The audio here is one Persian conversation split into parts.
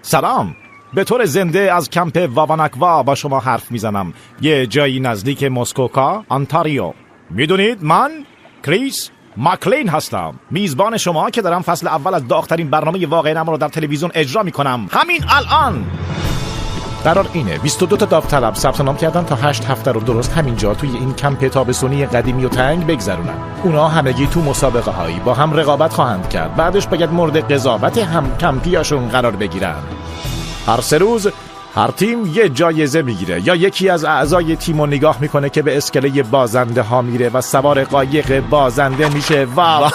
سلام، به طور زنده از کمپ وابانکوا با شما حرف میزنم. یه جایی نزدیک موسکوکا، انتاریو. میدونید من کریس مکلین هستم، میزبان شما که دارم فصل اول از داغ‌ترین برنامه واقعه‌نما رو در تلویزیون اجرا میکنم همین الان. قرار اینه 22 تا داوطلب ثبت نام کردن تا 8 هفته رو درست همینجا توی این کمپ تابستونی قدیمی و تنگ بگذرونن. اونا همگی تو مسابقه هایی با هم رقابت خواهند کرد، بعدش باید مورد قضاوت هم کمپیاشون قرار بگیرن. هر 3 روز هر تیم یه جایزه میگیره، یا یکی از اعضای تیمو نگاه میکنه که به اسکله بازنده ها میره و سوار قایق بازنده میشه و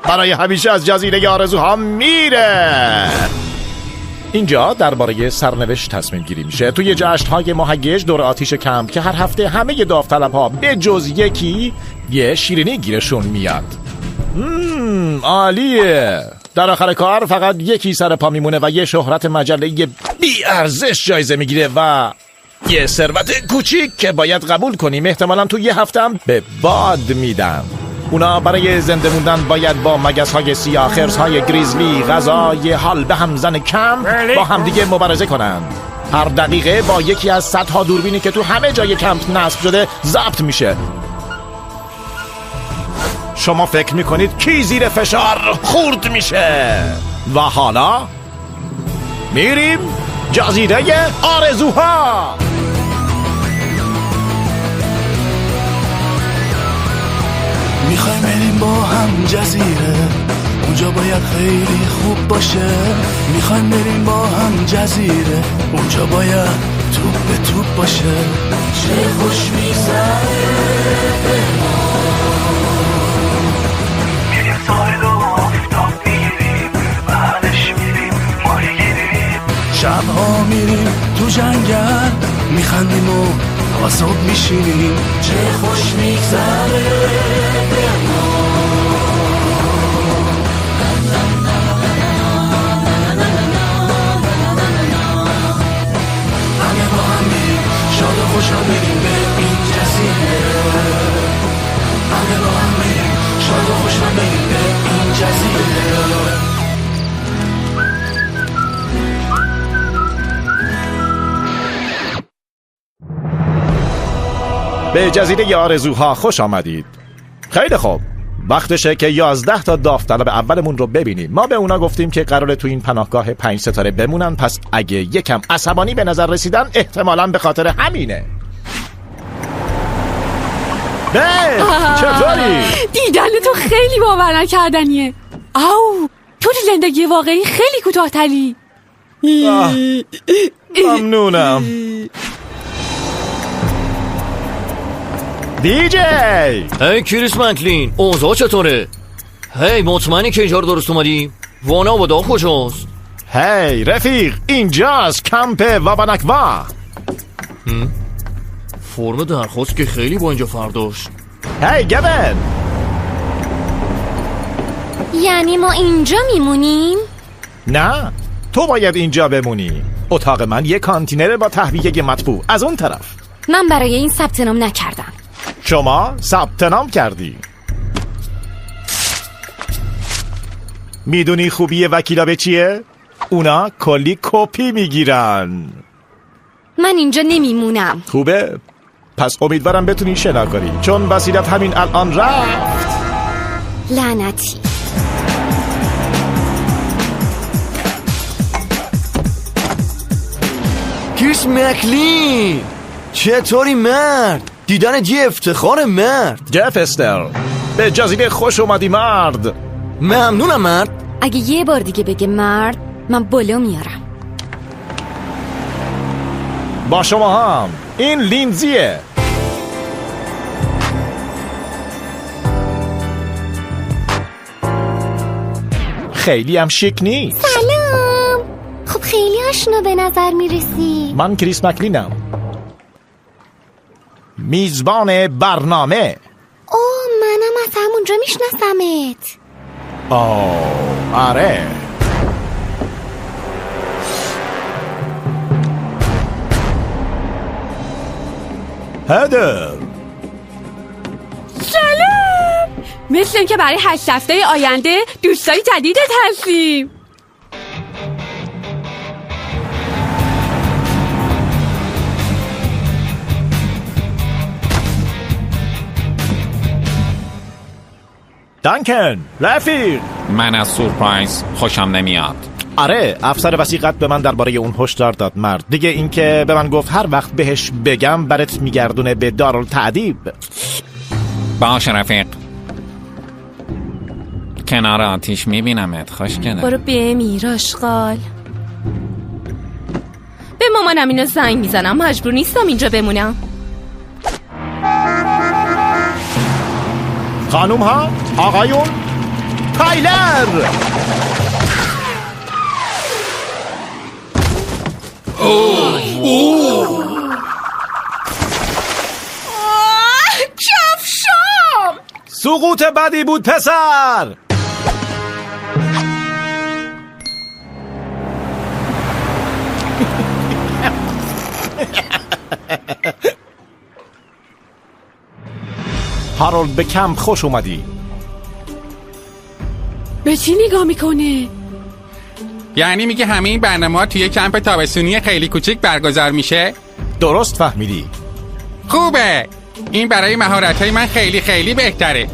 برای همیشه از جزیره آرزوها میره. اینجا درباره سرنوشت تصمیم گیری میشه توی جشن‌های مهیج دور آتیش کمپ که هر هفته همه داوطلب‌ها به جز یکی یه شیرینی گیرشون میاد. عالیه. در آخر کار فقط یکی سر پا میمونه و یه شهرت مجله بی ارزش جایزه میگیره و یه ثروت کوچیک که باید قبول کنیم احتمالاً تو یه هفته هم به باد میدن. اونا برای زنده موندن باید با مگس‌های سیاه، خرس‌های گریزلی، غذای حال به همزن کمپ با همدیگه مبارزه کنن. هر دقیقه با یکی از صدها دوربینی که تو همه جای کمپ نصب شده ضبط میشه. شما فکر میکنید کی زیر فشار خورد میشه؟ و حالا میریم جزیره آرزوها. میخوایم بریم با هم جزیره، اونجا باید خیلی خوب باشه. میخوایم بریم با هم جزیره، اونجا باید توپ به توپ باشه. چه خوش میگذره به ما، میریم ساحل و آفتاب میگیریم، بعدش میریم ماهی گیریم. شبها میریم تو جنگل، میخندیم و تا صبح میشینیم. چه خوش میگذره به ما. همه با هم میریم شاد و خوشحال میریم به این جزیره. همه با هم میریم شاد و خوشحال میریم به این جزیره. به جزیره آرزوها خوش آمدید. خیلی خوب، وقتشه که 11 تا داوطلب اولمون رو ببینیم. ما به اونا گفتیم که قراره تو این پناهگاه 5 ستاره بمونن، پس اگه یکم عصبانی به نظر رسیدن احتمالاً به خاطر همینه. چطوری؟ دیدن تو خیلی باور نکردنیه. آو، تو زندگی واقعی خیلی کوتاه‌تری. ممنونم. دیجی! هی کریس مکلین، اوضاع چطوره؟ هی مطمئنی که اینجا رو درست اومدی؟ وانا و داغ کجاست؟ هی رفیق، اینجاست کمپ وابانکوا. فرم درخواست که خیلی با اینجا فرق داشت. هی گبن، یعنی ما اینجا میمونیم؟ نه، تو باید اینجا بمونی. اتاق من یه کانتینر با تهویه مطبوع از اون طرف. من برای این ثبت نام نکردم. شما ثبت نام کردی. میدونی خوبی وکیلا به چیه؟ اونا کلی کپی میگیرن. من اینجا نمیمونم. خوبه؟ پس امیدوارم بتونی شنا کنی، چون وسیلت همین الان رفت. لعنتی. کریس مکلین، چطوری مرد؟ دیدن یه افتخار مرد. جفستر، به جزیره خوش اومدی مرد. ممنونم مرد. اگه یه بار دیگه بگه مرد، من بالا میارم. با شما هم این لینزیه. خیلی هم شیک نیست. سلام. خب خیلی آشنا به نظر میرسی. من کریس مکلینم، میزبان برنامه. منم از همونجا میشناسمت. آره. هدر، سلام. مثل اینکه برای 8 هفته آینده دوستای جدیدت هستیم. دانکن رفیق. من از سورپرایز خوشم نمیاد. آره، افسر وثیقت به من درباره اون هشدار داد مرد. دیگه اینکه به من گفت هر وقت بهش بگم برات میگردونه به دارالتعذیب. باشه رفیق، کنار آتیش میبینمت. خوشگله. برو بمیر آشغال. به مامانم اینو زنگ میزنم، مجبور نیستم اینجا بمونم. خانوم ها، آقایون، تایلر. کفشام. سقوط بدی بود پسر. هارولد به کمپ خوش اومدی. به چی نگاه میکنه؟ یعنی میگه همه این برنامه‌ها توی کمپ تابستونی خیلی کوچیک برگزار میشه؟ درست فهمیدی. خوبه، این برای مهارت‌های من خیلی خیلی بهتره.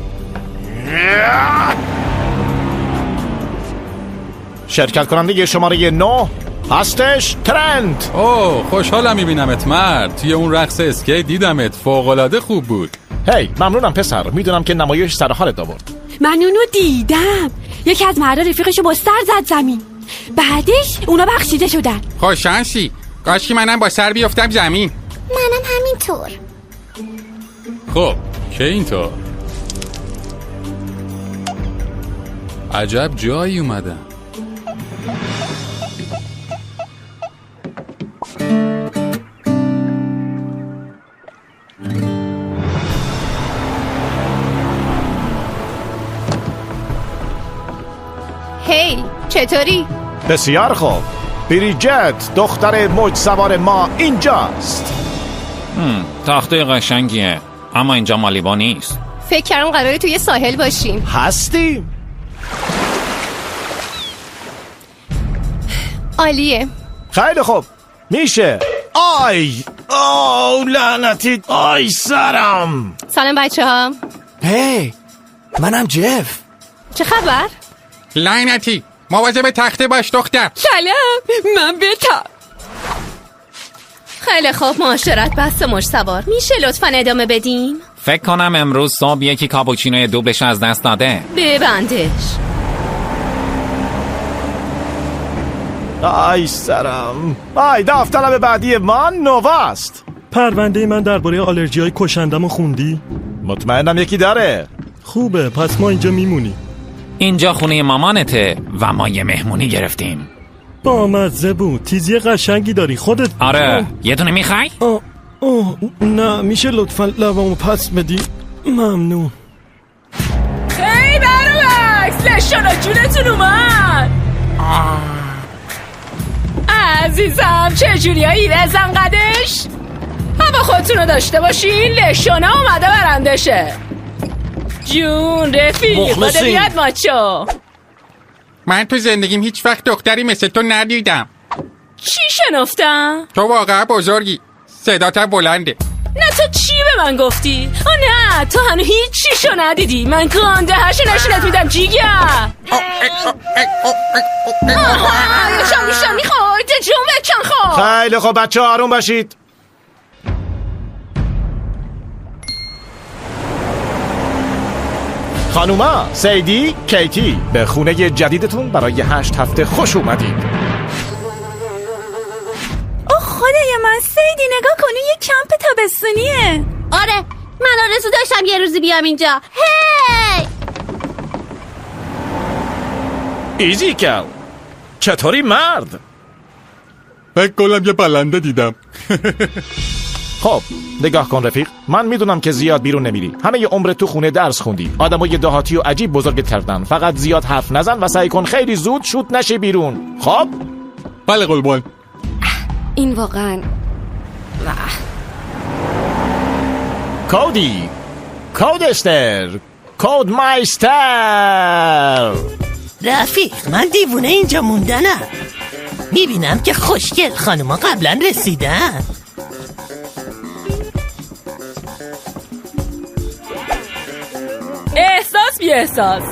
شرکت کننده شماره 9 هستش ترنت. اوه خوشحالم میبینمت مرد. توی اون رقص اسکیت دیدمت، فوق‌العاده خوب بود. هی ممنونم پسر، میدونم که نمایش سر حالت آورد. من اونو دیدم، یکی از مردا رفیقشو با سر زد زمین، بعدش اونا بخشیده شدن. خوششانسی، کاشکی منم با سر بیفتم زمین. منم همینطور. خب که اینطور عجب جایی اومدم. هی چطوری؟ بسیار خوب. بریجت دختر موج سوار ما اینجاست. تخته قشنگیه اما اینجا مالیبا نیست. فکر کردم قراره توی ساحل باشیم. هستیم. عالیه. خیلی خوب میشه. آی لعنتی، آی سرم. سلام بچه ها. هی منم جف. چه خبر؟ لعنتی، مواظب تخته باش دختر. سلام، من بتا. خیلی خوب، معاشرت بسته مش سوار. میشه لطفا ادامه بدیم؟ فکر کنم امروز صبح یکی کاپوچینوی دوبلش از دست داده. ببندش. آی سرم. آی داوطلب بعدی من نواست. پرونده من درباره آلرژی های کشندمو خوندی؟ مطمئنم یکی داره. خوبه، پس ما اینجا میمونی. اینجا خونه مامانته و ما یه مهمونی گرفتیم. با مزه بود. تیزی قشنگی داری خودت. آره یه دونه میخوای؟ نه میشه لطفا لبامو پس بدی؟ ممنون. خیلی برعکس، لشانا جونتون اومد. عزیزم چجوری هایی رزن قدش؟ هوا خودتون رو داشته باشین، لشانا اومده برندشه. جون رفیق بده بیاد ماچو. من تو زندگیم هیچ وقت دختری مثل تو ندیدم. چی شنفتم؟ تو واقعا بزرگی، صدات بلنده. نه تو چی به من گفتی؟ نه تو هنو هیچ چیشو ندیدی. من گانده هشو نشونت میدم جیگر. شام میخوای جون بکن خواه. خیلی خوب بچه ها آروم باشید. خانوما، سیدی، کیتی، به خونه جدیدتون برای 8 هفته خوش اومدید. خدای من، سیدی نگاه کنی یه کمپ تابستونیه. آره، من آرزو داشتم یه روزی بیام اینجا. هی ایزی کل، چطوری مرد؟ فکر کنم یه پلنده دیدم. خب نگاه کن رفیق، من میدونم که زیاد بیرون نمیری. همه ی عمرت تو خونه درس خوندی. آدمای دهاتی و عجیب بزرگت کردن. فقط زیاد حرف نزن و سعی کن خیلی زود شوت نشی بیرون. خب بله قربان. این واقعا کودی، کودستر، کود مایستر. رفیق من دیوونه اینجا موندنم. میبینم که خوشگل خانوما قبلا رسیدن. احساس بی احساس.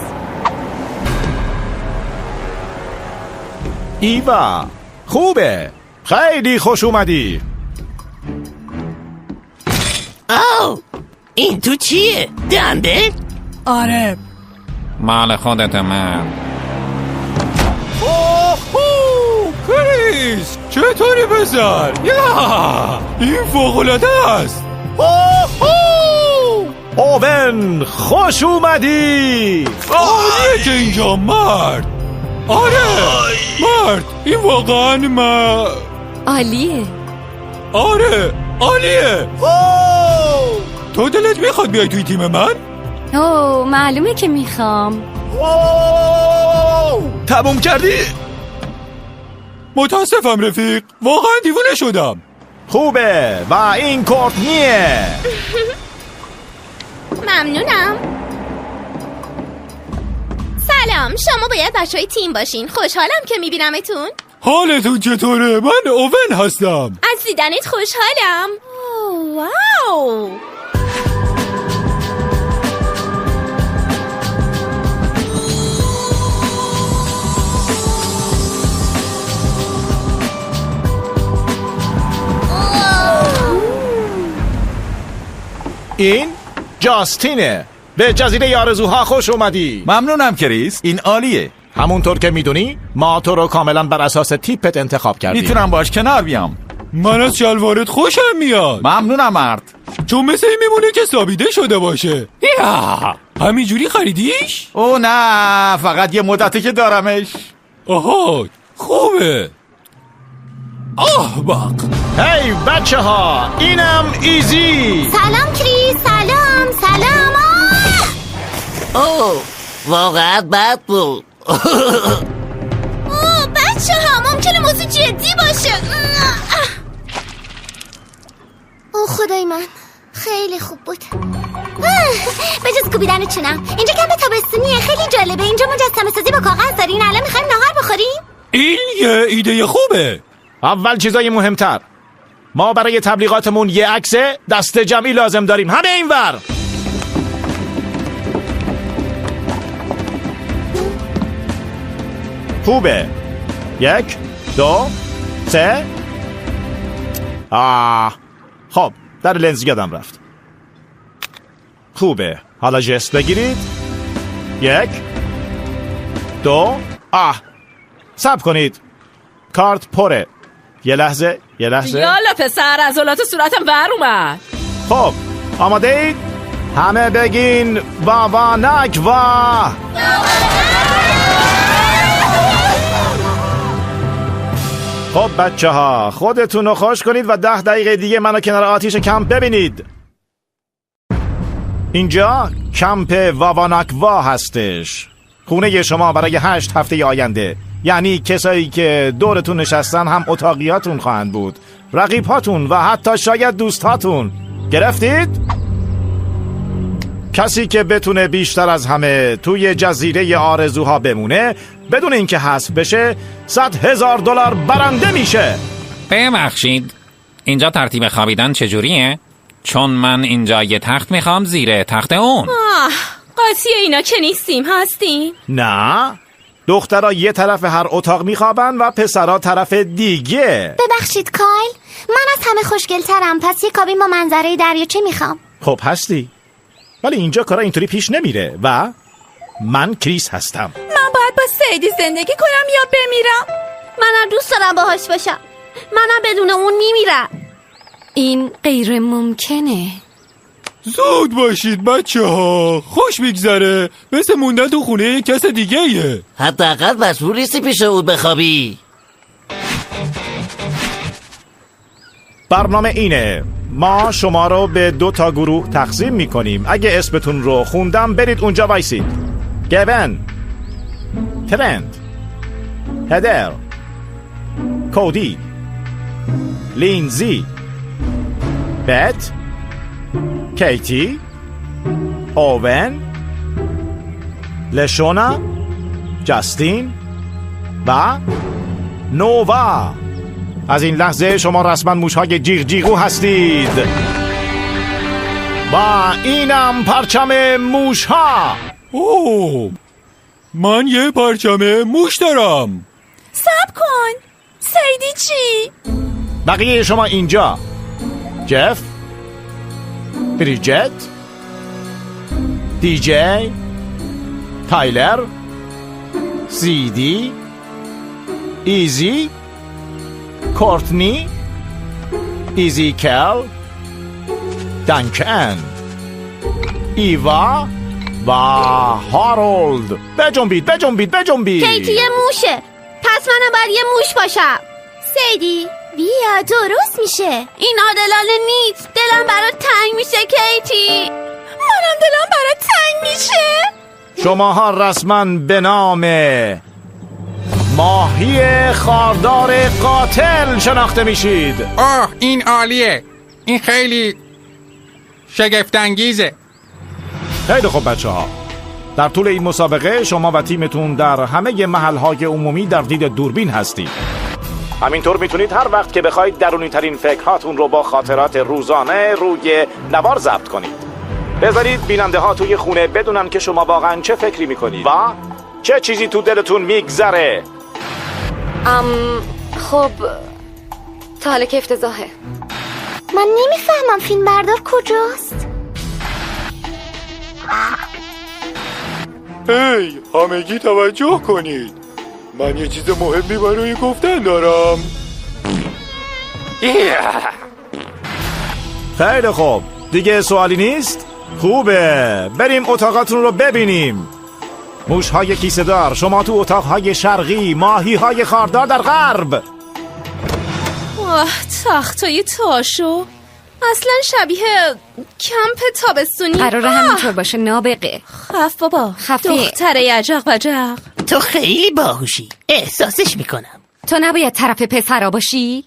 ایوا خوبه، خیلی خوش اومدی. آو این تو چیه؟ دنده؟ آره. مال خودت مرد. کریس چطوری پسر؟ یا این فوق‌العاده است. اوون خوش اومدی. عالیه که اینجا مرد. آره مرد این واقعا عالیه. آره عالیه. تو دلت میخواد بیای توی تیم من؟ اوه معلومه که میخوام. تموم کردی؟ متاسفم رفیق، واقعا دیوونه شدم. خوبه و این کورتنیه. ممنونم. سلام، شما باید بچهای تیم باشین. خوشحالم که میبینمتون. حالتون چطوره؟ من اوون هستم. از دیدنت خوشحالم. واو. این جاستینه. به جزیره آرزوها خوش اومدی. ممنونم کریس، این عالیه. همونطور که میدونی ما تو رو کاملا بر اساس تیپت انتخاب کردیم. میتونم باش کنار بیام. من از شلوارت خوشم میاد. ممنونم مرد. چون مثل این میمونه که سابیده شده باشه. یا همینجوری خریدیش؟ او نه فقط یه مدته که دارمش. آها خوبه. باق. هی بچه ها اینم ایزی. سلام کریس. سلام. اوه واقعا بد بود. بچه ها ممکنه موضوع جدی باشه. خدای من خیلی خوب بود. به جز کوبیدن چونم اینجا کمپ تابستونیه. خیلی جالبه. اینجا مجسمه سازی با کاغذ دارین. الان میخوایم نهار بخوریم. این یه ایده خوبه. اول چیزای مهمتر، ما برای تبلیغاتمون یه عکس دست جمعی لازم داریم. همه اینور. خوبه. 1 2 3. خب در لنز یادم رفت. خوبه. حالا جست بگیرید. 1 2. صبر کنید، کارت پره. یه لحظه یالا پسر، از عضلات صورتم ور اومد. خب آماده اید؟ همه بگین وانک و. خب بچه ها خودتون رو خوش کنید و 10 دقیقه دیگه منو کنار آتیش کمپ ببینید. اینجا کمپ وانکوا هستش، خونه شما برای 8 هفته آینده. یعنی کسایی که دورتون نشستن هم اتاقیاتون خواهند بود، رقیباتون و حتی شاید دوستاتون. گرفتید؟ کسی که بتونه بیشتر از همه توی جزیره آرزوها بمونه بدون اینکه حذف بشه $100,000 برنده میشه. ببخشید اینجا ترتیب خوابیدن چجوریه؟ چون من اینجا یه تخت میخوام زیر تخت اون. قاطی اینا که نیستیم. هستیم؟ نه، دخترها یه طرف هر اتاق میخوابن و پسرها طرف دیگه. ببخشید کایل، من از همه خوشگل‌ترم، پس یه کابین با منظره دریاچه میخوام. خب هستی، ولی اینجا کارا اینطوری پیش نمیره و من کریس هستم. من باید با سیدی زندگی کنم یا بمیرم؟ منم دوست دارم باهاش باشم. منم بدون اون میمیرم. این غیر ممکنه. زود باشید بچه ها، خوش میگذره. مثل موندن تو خونه یک کس دیگه یه. حداقل مجبور نیستی پیش اون بخوابی. برنامه اینه، ما شما رو به 2 تا گروه تقسیم میکنیم. اگه اسمتون رو خوندم برید اونجا وایسید. گون، ترند، هدر، کودی، لینزی، بت، کیتی، اوون، لشونا، جاستین و نووا. از این لحظه شما رسما موشهای جیغ جیغو هستید. و اینم پرچم موشها. اوه، من یه پرچم موش دارم. صبر کن، سیدی چی؟ بقیه شما اینجا. جف، بریجت، دیجی، تایلر، سیدی، ایزی، کورتنی، ایزیکل، دنکن، ایوا و هارولد. بجنبید. کیتی یه موشه، پس منم باید یه موش باشم. سیدی بیا، درست میشه. این عادلانه نیست. دلم برات تنگ میشه کیتی. منم دلم برات تنگ میشه. شماها رسما به نام ماهی خاردار قاتل شناخته میشید. این عالیه. این خیلی شگفت‌انگیزه. خیلی خوب بچه ها، در طول این مسابقه شما و تیمتون در همه محلهای عمومی در دید دوربین هستید. همینطور میتونید هر وقت که بخواید درونی ترین فکرهاتون رو با خاطرات روزانه روی نوار ضبط کنید. بذارید بیننده ها توی خونه بدونن که شما واقعا چه فکری میکنید و چه چیزی تو دلتون میگذره. خب تا حالا که افتضاحه. من نمیفهمم فیلم بردار کجاست؟ هی، همگی توجه کنید. من یه چیز مهمی برای گفتن دارم. خیلی خوب، دیگه سوالی نیست؟ خوبه، بریم اتاقاتون رو ببینیم. موش‌های کیسه دار شما تو اتاق‌های شرقی، ماهی‌های خاردار در غرب. تختای تاشو اصلا شبیه کمپ تابستونی. قراره همینطور باشه نابغه. خف بابا، دختره عجق بجق. تو خیلی باهوشی، احساسش میکنم. تو نباید طرف پسرا باشی.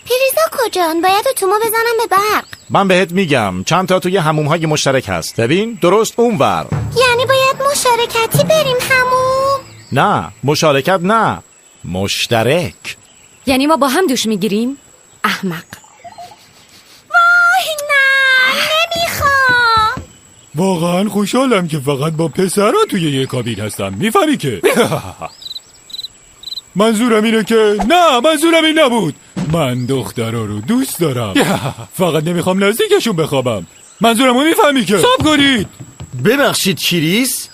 پریزا کجان؟ باید اتومو بزنم به برق. من بهت میگم چند تا توی حموم‌های مشترک هست. ببین درست اونور. یعنی باید مشارکتی بریم حموم؟ نه، مشارکت نه، مشترک. یعنی ما با هم دوش میگیریم؟ احمق. وای نه، نمیخوام. واقعا خوشحالم که فقط با پسرا توی یه کابین هستم. میفهمی که منظورم اینه که نه، منظورم این نبود. من دخترا رو دوست دارم. فقط نمیخوام نزدیکشون بخوابم. منظورم رو میفهمی که صبر کنید. ببخشید کریس،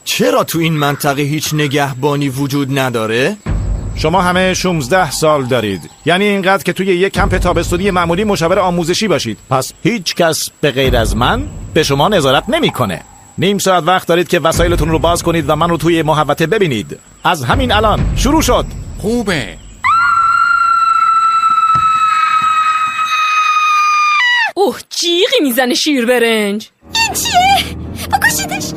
چرا تو این منطقه هیچ نگهبانی وجود نداره؟ شما همه 16 سال دارید، یعنی اینقدر که توی یک کمپ تابستونی معمولی مشاور آموزشی باشید. پس هیچ کس به غیر از من به شما نظارت نمیکنه. نیم ساعت وقت دارید که وسایلتون رو باز کنید و من رو توی محوطه ببینید. از همین الان شروع شد. خوبه. اوه، جیغی میزنه شیر برنج. این چیه؟ بکشیدش.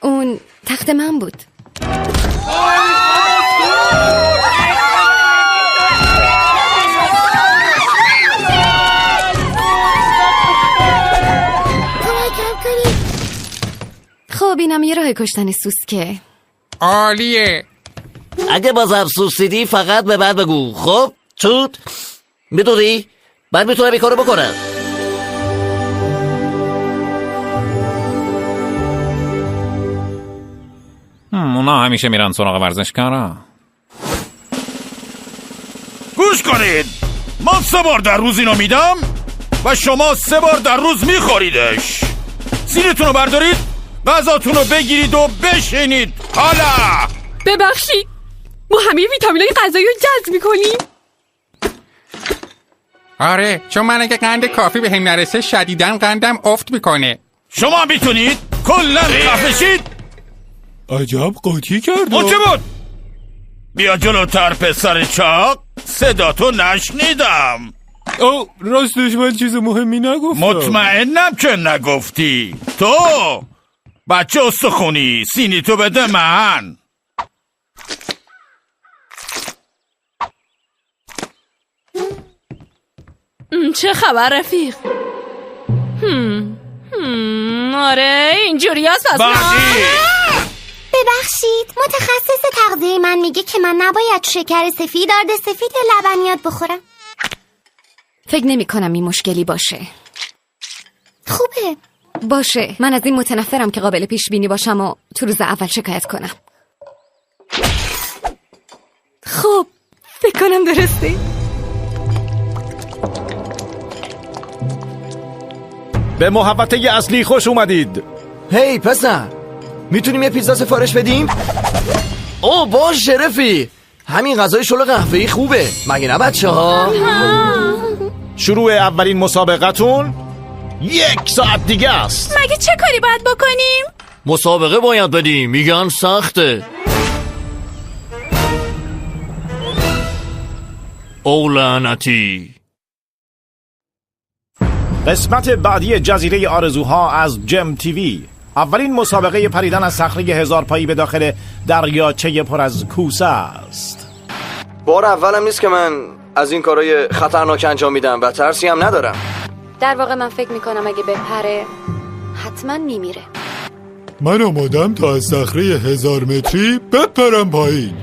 اون تخت من بود. خب اینم یه راه کشتن سوسکه. عالیه. اگه بازم سوسیدی فقط به بعد بگو. خب چود میدونی بعد میتونم این کارو بکنم. اونا همیشه میرن سراغ ورزشکارا. گوش کنید، من 3 بار در روز اینو میدم و شما 3 بار در روز میخوریدش. سینتون رو بردارید، غذاتون رو بگیرید و بشینید. حالا ببخشید، ما همه ویتامینای غذایی رو جذب میکنیم. آره، چون من اگه قند کافی به هم نرسه شدیداً قندم افت میکنه. شما میتونید کلاً خفشید. عجب قاطی کرد. اون چه بود؟ بیا جلوتر پسر چاق، صداتو نشنیدم. راستش من چیز مهمی نگفتم. مطمئنم که نگفتی. تو بچه استخونی، سینی تو بده من. چه خبر رفیق؟ آره اینجوری هست. ببخشید ببخشید، متخصص تغذیه من میگه که من نباید شکر سفید، آرد سفید یا لبنیات بخورم. فکر نمی کنم این مشکلی باشه. خوبه. باشه، من از این متنفرم که قابل پیش بینی باشم و تو روز اول شکایت کنم. خب فکر کنم درسته. به محوطه اصلی خوش اومدید. هی پسر، میتونیم یه پیتزا سفارش بدیم؟ اوه باشه رفیق، همین غذای شل قهوه‌ای خوبه مگه نه بچه‌ها؟ شروع اولین مسابقتون 1 ساعت دیگه است. مگه چه کاری باید بکنیم؟ مسابقه باید بدیم، میگن سخته. او لعنتی. قسمت بعدی جزیره آرزوها از جم تیوی. اولین مسابقه پریدن از صخره 1000 پایی به داخل دریاچه پر از کوسه است. بار اولم نیست که من از این کارهای خطرناک انجام میدم و ترسی هم ندارم. در واقع من فکر میکنم اگه بپره حتما میمیره. من آمادم تا از صخره 1000 متری بپرم پایین.